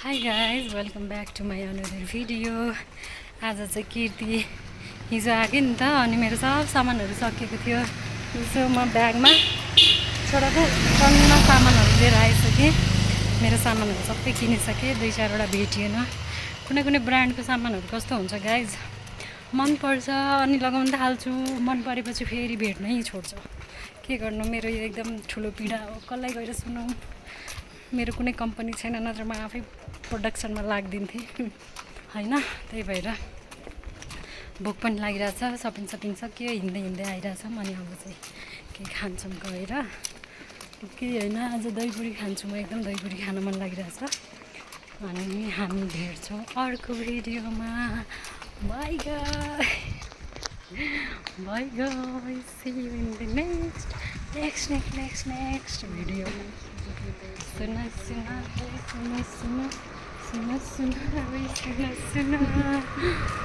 High guys welcome back to my another video. आज चाहिँ कीर्ति हिजो आएको नि त, अनि मेरो सब सामानहरू सकिएको थियो। हिजो म ब्यागमा छोराको टन्न सामानहरू लिएर आइसकेँ। मेरो सामानहरू सबै किनिसकेँ, 2-4वटा भेटिएन। कुनै ब्रान्डको सामानहरू कस्तो हुन्छ गाइज, मनपर्छ अनि लगाउन त हाल्छु, मन परेपछि फेरि भेट्नै छोड्छ। के गर्नु, मेरो यो एकदम ठुलो पीडा हो। कसलाई गएर सुनाउँ, मेरो कुनै कम्पनी छैन, नत्र म आफै प्रोडक्सनमा लाग्दिन्थेँ होइन। त्यही भएर भोक पनि लागिरहेछ, सपिङ सक्यो, हिँड्दै आइरहेछ। अनि अब चाहिँ के खान्छौँ गएर, के होइन आज दहीपुरी खान्छु म, एकदम दहीपुरी खान मन लागिरहेछ। अनि हामी भेट्छौँ अर्को भिडियोमा। By guys, see you in the next video. सुना